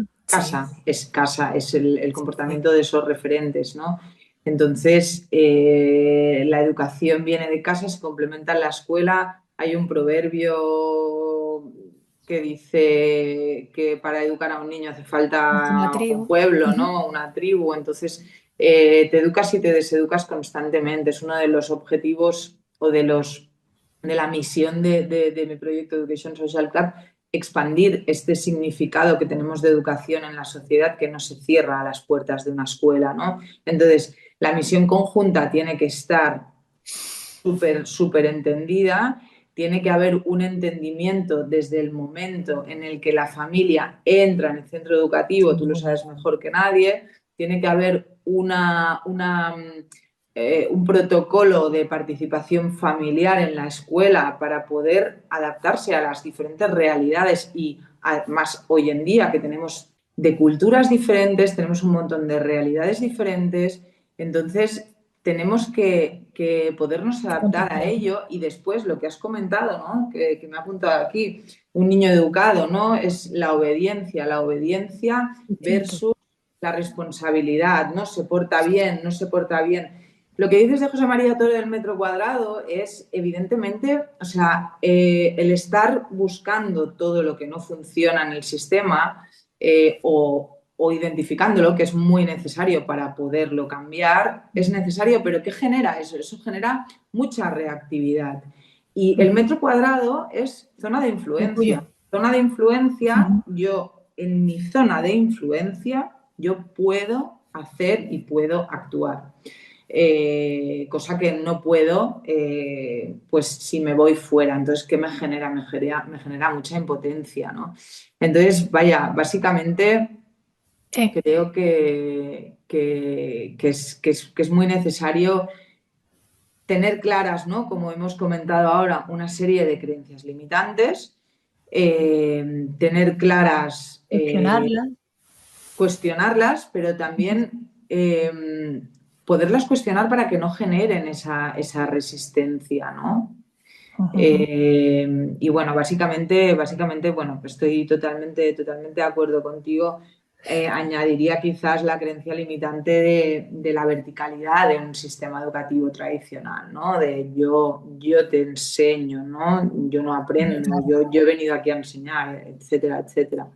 casa, es el sí. comportamiento de esos referentes, ¿no? Entonces, la educación viene de casa, se complementa en la escuela. Hay un proverbio que dice que para educar a un niño hace Una falta un tribu. pueblo, ¿no? Una tribu. Entonces, te educas y te deseducas constantemente. Es uno de los objetivos o de la misión de mi proyecto Education Social Club, expandir este significado que tenemos de educación en la sociedad, que no se cierra a las puertas de una escuela, ¿no? Entonces, la misión conjunta tiene que estar súper entendida, tiene que haber un entendimiento desde el momento en el que la familia entra en el centro educativo, tú lo sabes mejor que nadie, tiene que haber un protocolo de participación familiar en la escuela para poder adaptarse a las diferentes realidades y además hoy en día que tenemos de culturas diferentes, tenemos un montón de realidades diferentes, entonces tenemos que podernos adaptar a ello y después lo que has comentado, ¿no? Que me ha apuntado aquí, un niño educado, ¿no? Es la obediencia versus la responsabilidad, ¿no? Se porta bien, no se porta bien. Lo que dices de José María Toro del metro cuadrado es evidentemente, o sea, el estar buscando todo lo que no funciona en el sistema o identificándolo, que es muy necesario para poderlo cambiar, es necesario, pero ¿qué genera eso? Eso genera mucha reactividad. Y el metro cuadrado es zona de influencia. Zona de influencia, yo en mi zona de influencia, yo puedo hacer y puedo actuar. Cosa que no puedo, pues si me voy fuera. Entonces, ¿qué me genera? Me genera mucha impotencia, ¿no? Entonces, vaya, básicamente creo que es muy necesario tener claras, ¿no? Como hemos comentado ahora, una serie de creencias limitantes, tener claras, Cuestionarla. cuestionarlas, pero también poderlas cuestionar para que no generen esa resistencia, ¿no? Y bueno, básicamente, bueno, pues estoy totalmente de acuerdo contigo. Añadiría quizás la creencia limitante de la verticalidad de un sistema educativo tradicional, ¿no? De yo te enseño, ¿no? Yo no aprendo, yo he venido aquí a enseñar, etcétera, etcétera.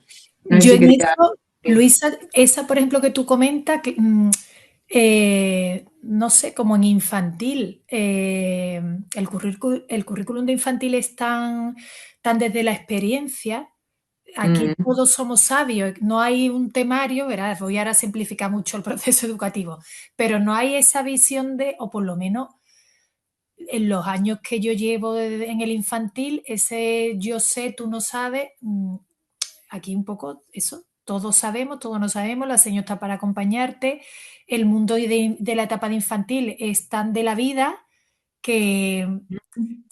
No sé Yo si en quería... eso, Luisa, esa por ejemplo que tú comentas, que, no sé, como en infantil, el currículum de infantil es tan desde la experiencia. Aquí Mm, todos somos sabios, no hay un temario, ¿verdad? Voy ahora a simplificar mucho el proceso educativo, pero no hay esa visión de, o por lo menos en los años que yo llevo en el infantil, ese yo sé, tú no sabes, aquí un poco eso, todos sabemos, todos no sabemos, la señora está para acompañarte, el mundo de la etapa de infantil es tan de la vida que,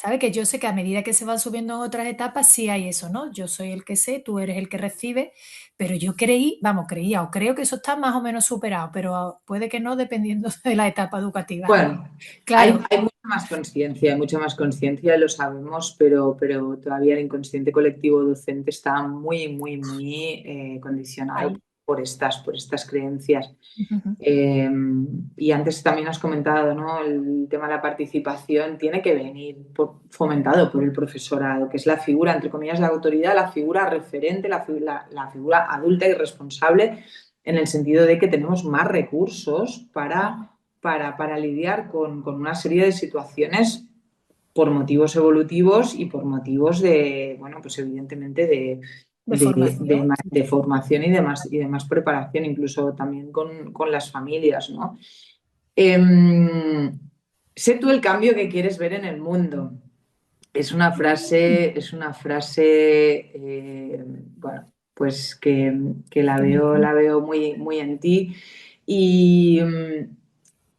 ¿sabe? Que yo sé que a medida que se van subiendo en otras etapas sí hay eso, ¿no? Yo soy el que sé, tú eres el que recibe, pero yo creía o creo que eso está más o menos superado, pero puede que no dependiendo de la etapa educativa. bueno, Claro, hay mucha más conciencia, lo sabemos, pero todavía el inconsciente colectivo docente está muy condicionado ahí. por estas creencias. Ujú. Y antes también has comentado, ¿no? El tema de la participación tiene que venir fomentado por el profesorado, que es la figura, entre comillas, de autoridad, la figura referente, la figura adulta y responsable, en el sentido de que tenemos más recursos para lidiar con una serie de situaciones por motivos evolutivos y por motivos de, bueno, pues evidentemente De formación. de formación y de más preparación, incluso también con las familias, ¿no? Sé tú el cambio que quieres ver en el mundo. Es una frase, bueno, pues que la veo muy, muy en ti. Y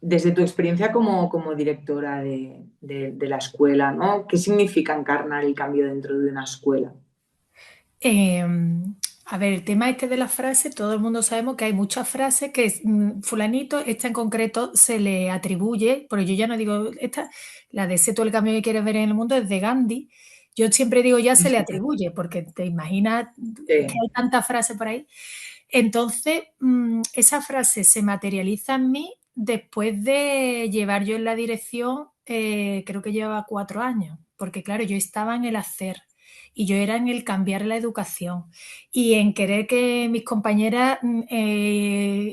desde tu experiencia como directora de la escuela, ¿no? ¿Qué significa encarnar el cambio dentro de una escuela? Eh, a ver, el tema este de las frases, todo el mundo sabemos que hay muchas frases que fulanito, esta en concreto, se le atribuye, pero yo ya no digo, esta, la de sé tú el cambio que quieres ver en el mundo es de Gandhi. Yo siempre digo ya se le atribuye, porque te imaginas que Sí. hay tantas frases por ahí. Entonces, esa frase se materializa en mí después de llevar yo en la dirección, creo que llevaba 4 años, porque claro, yo estaba en el hacer y yo era en el cambiar la educación y en querer que mis compañeras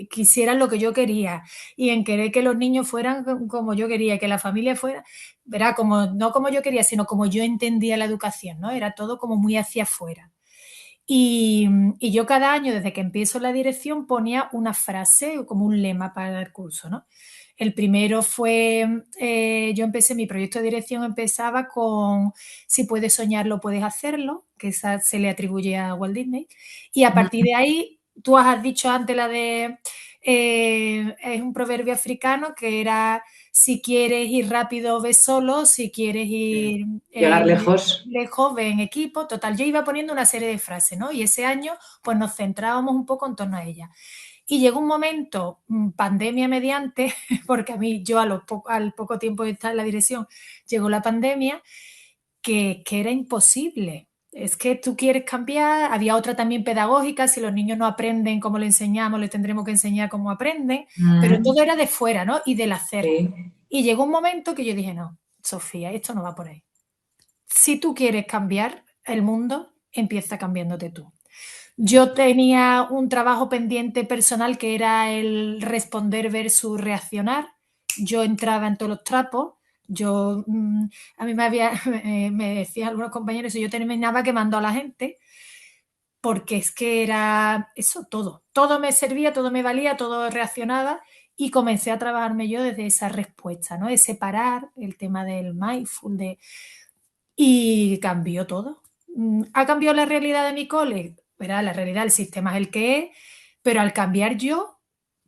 quisieran lo que yo quería y en querer que los niños fueran como yo quería, que la familia fuera, verá, como, no como yo quería, sino como yo entendía la educación, ¿no? Era todo como muy hacia afuera. Y yo cada año, desde que empiezo la dirección, ponía una frase como un lema para el curso, ¿no? El primero fue, yo empecé, mi proyecto de dirección empezaba con si puedes soñarlo, puedes hacerlo, que esa se le atribuye a Walt Disney. Y a partir de ahí, tú has dicho antes la de, es un proverbio africano que era, si quieres ir rápido, ve solo, si quieres ir Llegar lejos. lejos, ve en equipo. Total, yo iba poniendo una serie de frases, ¿no? Y ese año, pues nos centrábamos un poco en torno a ella. Y llegó un momento, pandemia mediante, porque a mí, yo al poco tiempo de estar en la dirección, llegó la pandemia, que era imposible. Es que tú quieres cambiar, había otra también pedagógica, si los niños no aprenden como le enseñamos, les tendremos que enseñar cómo aprenden, pero todo era de fuera, ¿no? Y del hacer. Sí. Y llegó un momento que yo dije, no, Sofía, esto no va por ahí. Si tú quieres cambiar el mundo, empieza cambiándote tú. Yo tenía un trabajo pendiente personal que era el responder versus reaccionar. Yo entraba en todos los trapos. Yo, a mí me decían algunos compañeros, y yo terminaba quemando a la gente, porque es que era eso todo. Todo me servía, todo me valía, todo reaccionaba y comencé a trabajarme yo desde esa respuesta, ¿no? De separar el tema del mindful, y cambió todo. ¿Ha cambiado la realidad de mi cole? Verá, la realidad del sistema es el que es, pero al cambiar yo,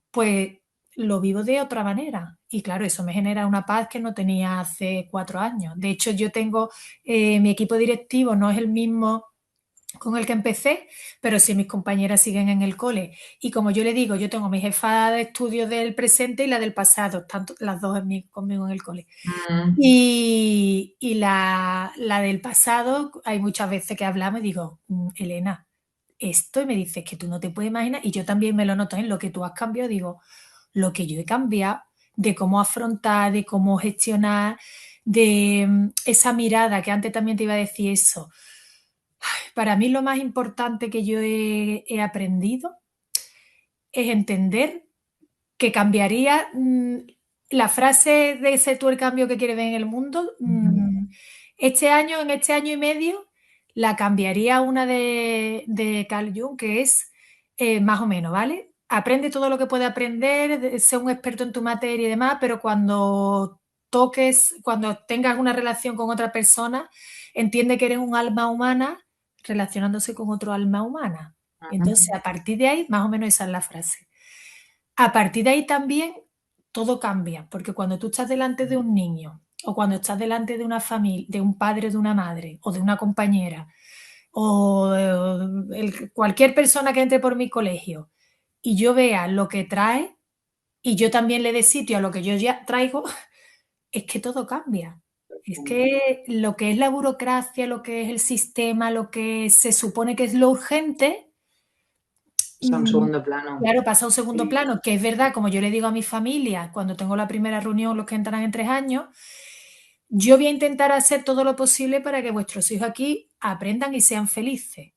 pues lo vivo de otra manera. Y claro, eso me genera una paz que no tenía hace 4 años. De hecho, yo tengo, mi equipo directivo no es el mismo con el que empecé, pero sí mis compañeras siguen en el cole. Y como yo le digo, yo tengo mi jefa de estudios del presente y la del pasado, tanto las dos conmigo en el cole. Mm. Y la del pasado, hay muchas veces que hablamos y digo, Elena, esto, y me dices que tú no te puedes imaginar, y yo también me lo noto en lo que tú has cambiado, digo, lo que yo he cambiado, de cómo afrontar, de cómo gestionar, de esa mirada, que antes también te iba a decir eso. Para mí lo más importante que yo he aprendido es entender que cambiaría la frase de ese tú el cambio que quieres ver en el mundo. Este año, en este año y medio, la cambiaría una de Carl Jung, que es más o menos, ¿vale? Aprende todo lo que puede aprender, sé un experto en tu materia y demás, pero cuando toques, cuando tengas una relación con otra persona, entiende que eres un alma humana relacionándose con otro alma humana. Entonces, a partir de ahí, más o menos esa es la frase. A partir de ahí también todo cambia, porque cuando tú estás delante de un niño o cuando estás delante de una familia, de un padre, de una madre o de una compañera o cualquier persona que entre por mi colegio y yo vea lo que trae y yo también le dé sitio a lo que yo ya traigo, es que todo cambia. Es que lo que es la burocracia, lo que es el sistema, lo que se supone que es lo urgente, Pasa a un segundo plano. claro, pasa a un segundo Sí. plano, que es verdad, como yo le digo a mi familia, cuando tengo la primera reunión, los que entran en 3 años, yo voy a intentar hacer todo lo posible para que vuestros hijos aquí aprendan y sean felices.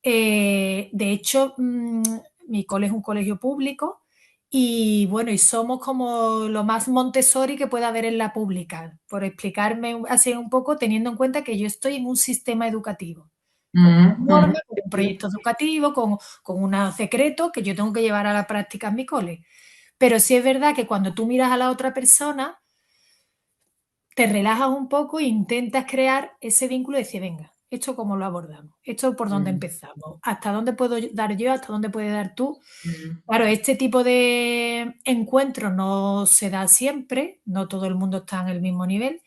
De hecho, mi cole es un colegio público y bueno, y somos como lo más Montessori que pueda haber en la pública, por explicarme así un poco, teniendo en cuenta que yo estoy en un sistema educativo, con normas, con un Sí. proyecto educativo, con unos decretos que yo tengo que llevar a la práctica en mi cole. Pero sí es verdad que cuando tú miras a la otra persona, te relajas un poco e intentas crear ese vínculo y decir, venga, ¿esto cómo lo abordamos? ¿Esto por dónde Mm, empezamos? ¿Hasta dónde puedo dar yo? ¿Hasta dónde puedes dar tú? mm, Claro, este tipo de encuentros no se da siempre, no todo el mundo está en el mismo nivel,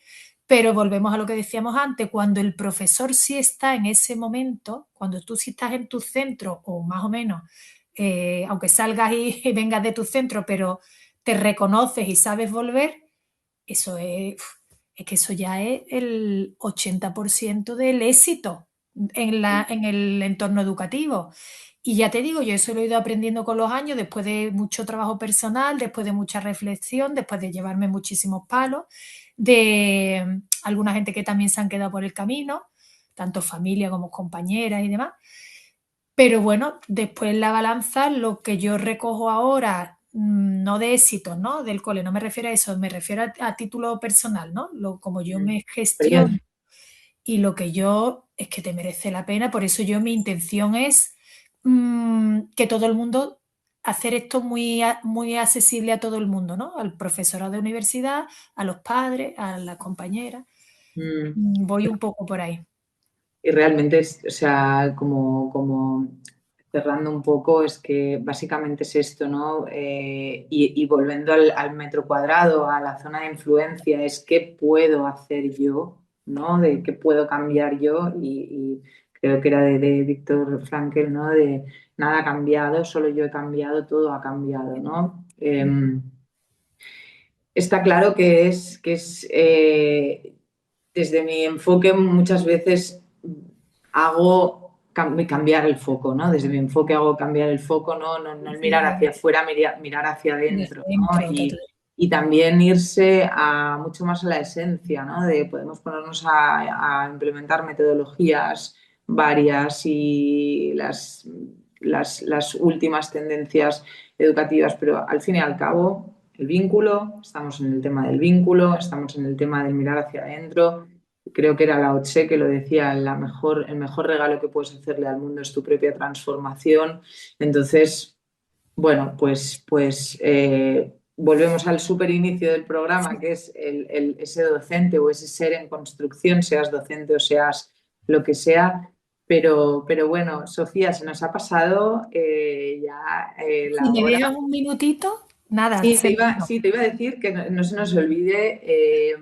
pero volvemos a lo que decíamos antes, cuando el profesor sí está en ese momento, cuando tú sí estás en tu centro, o más o menos, aunque salgas y, y vengas de tu centro, pero te reconoces y sabes volver, eso es que eso ya es el 80% del éxito en el entorno educativo. Y ya te digo, yo eso lo he ido aprendiendo con los años, después de mucho trabajo personal, después de mucha reflexión, después de llevarme muchísimos palos, de alguna gente que también se han quedado por el camino, tanto familia como compañeras y demás. Pero bueno, después en la balanza, lo que yo recojo ahora, no de éxitos, ¿no? Del cole, no me refiero a eso, me refiero a título personal, ¿no? Como yo mm. me gestiono Experiencia. y lo que yo es que te merece la pena, por eso yo mi intención es que todo el mundo, hacer esto muy accesible a todo el mundo, ¿no? Al profesorado de universidad, a los padres, a las compañeras. Mm. Voy un poco por ahí. Y realmente es, o sea, como cerrando un poco, es que básicamente es esto, ¿no? Y volviendo al metro cuadrado, a la zona de influencia, es qué puedo hacer yo, ¿no? De qué puedo cambiar yo. Y creo que era de Viktor Frankl, ¿no? De nada ha cambiado, solo yo he cambiado, todo ha cambiado, ¿no? Está claro que es desde mi enfoque muchas veces hago cambiar el foco, ¿no? Desde mi enfoque hago cambiar el foco, no el mirar hacia Sí, afuera, mirar hacia de adentro, ¿no? dentro, Y también irse a mucho más a la esencia, ¿no? De podemos ponernos a implementar metodologías varias y las últimas tendencias educativas, pero al fin y al cabo, el vínculo, estamos en el tema del vínculo, estamos en el tema del mirar hacia adentro. Creo que era Lao Tse que lo decía, el mejor regalo que puedes hacerle al mundo es tu propia transformación. Entonces, bueno, pues volvemos al super inicio del programa, que es ese docente o ese ser en construcción, seas docente o seas lo que sea. Pero bueno, Sofía, se nos ha pasado ya Si la me hora. dejas un minutito, nada, seguimos. Sí, te iba a decir que no se nos olvide.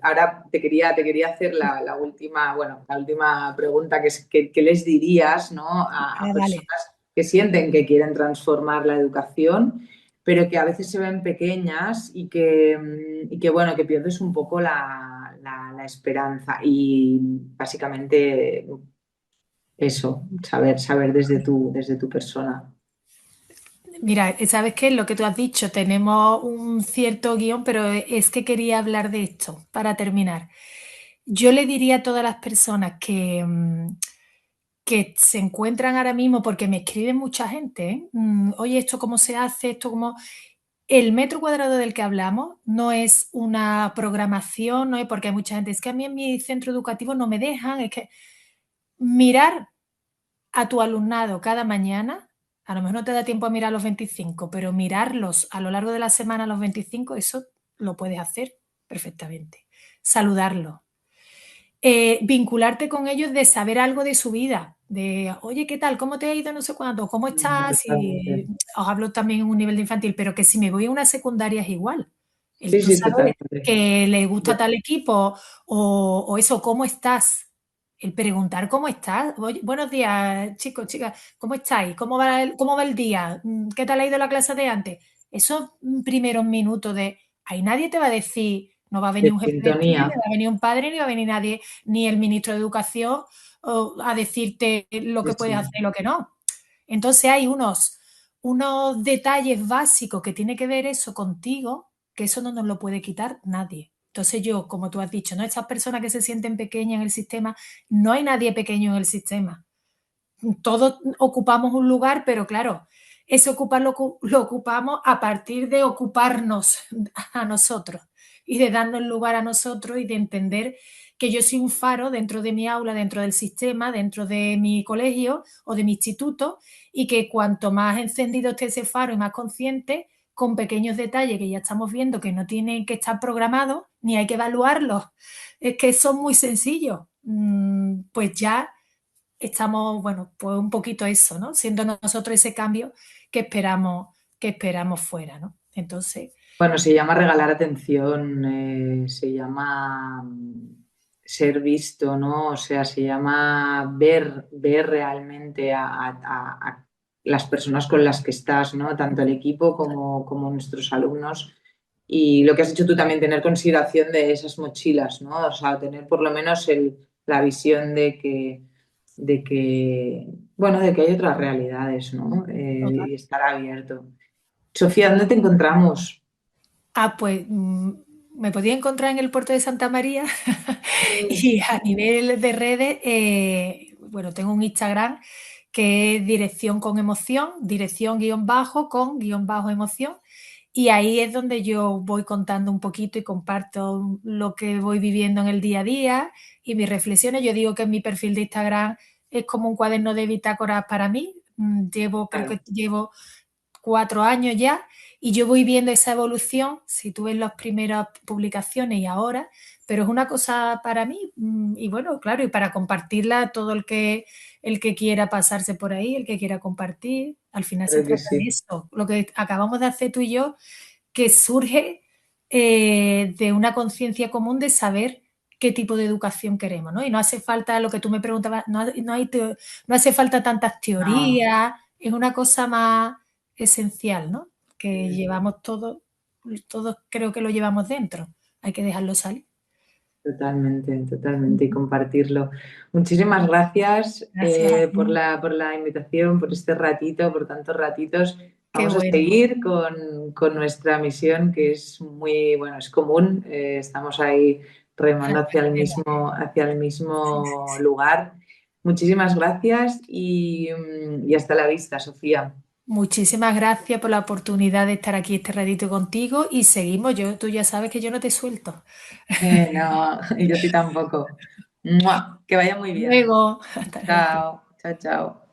Ahora te quería hacer la última, bueno, la última pregunta, que es ¿qué les dirías, ¿no? A Vale. personas que sienten que quieren transformar la educación, pero que a veces se ven pequeñas y que bueno, que pierdes un poco la esperanza. Y básicamente eso, saber desde tu persona. Mira, ¿sabes qué? Lo que tú has dicho, tenemos un cierto guión, pero es que quería hablar de esto para terminar. Yo le diría a todas las personas que se encuentran ahora mismo, porque me escribe mucha gente, ¿eh? Oye, ¿esto cómo se hace? ¿Esto cómo...? El metro cuadrado del que hablamos no es una programación, no es porque hay mucha gente, es que a mí en mi centro educativo no me dejan, es que mirar a tu alumnado cada mañana, a lo mejor no te da tiempo a mirar los 25, pero mirarlos a lo largo de la semana los 25, eso lo puedes hacer perfectamente. Saludarlos. Vincularte con ellos de saber algo de su vida, de, oye, ¿qué tal? ¿Cómo te ha ido? No sé cuánto, ¿cómo estás? Y Totalmente. os hablo también en un nivel de infantil, pero que si me voy a una secundaria es igual. El Sí, tú sí, sabes totalmente. que le gusta tal equipo o eso, ¿cómo estás? El preguntar cómo estás. Oye, buenos días, chicos, chicas, ¿cómo estáis? ¿Cómo va el día? ¿Qué tal ha ido la clase de antes? Esos primeros minutos de, ahí nadie te va a decir, no va a venir De un jefe de estudio, ni sintonía. va a venir un padre, ni va a venir nadie, ni el ministro de Educación a decirte lo Sí, que puedes sí. hacer y lo que no. Entonces hay unos detalles básicos que tiene que ver eso contigo, que eso no nos lo puede quitar nadie. Entonces yo, como tú has dicho, ¿no? Estas personas que se sienten pequeñas en el sistema, no hay nadie pequeño en el sistema. Todos ocupamos un lugar, pero claro, ese ocupar lo ocupamos a partir de ocuparnos a nosotros y de darnos lugar a nosotros y de entender que yo soy un faro dentro de mi aula, dentro del sistema, dentro de mi colegio o de mi instituto, y que cuanto más encendido esté ese faro y más consciente, con pequeños detalles que ya estamos viendo que no tienen que estar programados ni hay que evaluarlos, es que son muy sencillos, pues ya estamos, bueno, pues un poquito eso, ¿no? Siendo nosotros ese cambio que esperamos fuera, ¿no? Entonces, Bueno, se llama regalar atención, se llama ser visto, ¿no? O sea, se llama ver realmente a las personas con las que estás, ¿no? Tanto el equipo como nuestros alumnos. Y lo que has hecho tú también, tener consideración de esas mochilas, ¿no? O sea, tener por lo menos la visión bueno, de que hay otras realidades, ¿no? Y estar abierto. Sofía, ¿dónde te encontramos? pues me podía encontrar en el puerto de Santa María y a nivel de redes, bueno, tengo un Instagram que es dirección con emoción, dirección guión bajo con guión bajo emoción. Y ahí es donde yo voy contando un poquito y comparto lo que voy viviendo en el día a día y mis reflexiones. Yo digo que mi perfil de Instagram es como un cuaderno de bitácoras para mí. Creo Claro, que llevo 4 años ya y yo voy viendo esa evolución, si tú ves las primeras publicaciones y ahora, pero es una cosa para mí y bueno, claro, y para compartirla todo el que quiera pasarse por ahí, el que quiera compartir, al final se creo que trata de sí, eso, lo que acabamos de hacer tú y yo, que surge de una conciencia común de saber qué tipo de educación queremos, ¿no? Y no hace falta, lo que tú me preguntabas, no hace falta tantas no, teorías, es una cosa más esencial, ¿no? Que llevamos todos creo que lo llevamos dentro, hay que dejarlo salir. totalmente, totalmente, y compartirlo. Muchísimas gracias Gracias a por ti, por la invitación, por este ratito, por tantos ratitos. qué Vamos a bueno. seguir con nuestra misión, que es muy, bueno, es común. Estamos ahí remando hacia el mismo lugar. Muchísimas gracias y hasta la vista, Sofía. Muchísimas gracias por la oportunidad de estar aquí este ratito contigo y seguimos. Tú ya sabes que yo no te suelto. No, y yo a ti tampoco. ¡Mua! Que vaya muy bien. Luego, hasta luego. Chao, chao, chao.